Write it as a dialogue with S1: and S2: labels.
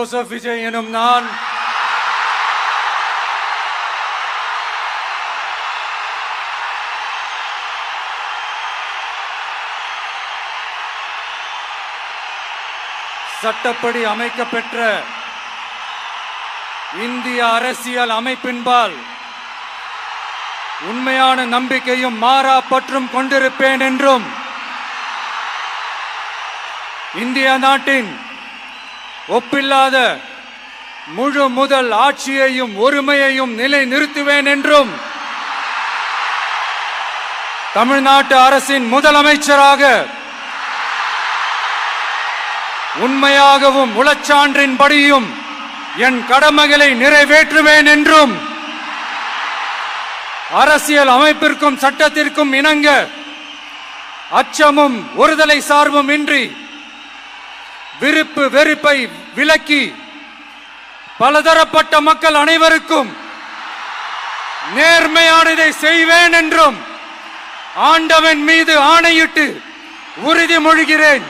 S1: Joseph Vijay எனும் நான் சட்டப்படி அமைக்கப்பெற்ற இந்திய அரசியல் அமைப்பின்பால் உண்மையான நம்பிக்கையும் மாறா பற்றும் கொண்டிருப்பேன் என்றும் இந்திய நாட்டின் ஒப்பில்லாத முழு முதல் ஆட்சியையும் ஒருமையையும் நிலை நிறுத்துவேன் என்றும் தமிழ்நாட்டு அரசின் முதலமைச்சராக உண்மையாகவும் உளச்சான்றின்படியும் என் கடமைகளை நிறைவேற்றுவேன் என்றும் அரசியல் அமைப்பிற்கும் சட்டத்திற்கும் இணங்க அச்சமும் ஒருதலை சார்பும் இன்றி விருப்பு வெறுப்பை விலக்கி பலதரப்பட்ட மக்கள் அனைவருக்கும் நேர்மையானதை செய்வேன் என்றும் ஆண்டவன் மீது ஆணையிட்டு உறுதிமொழிகிறேன்.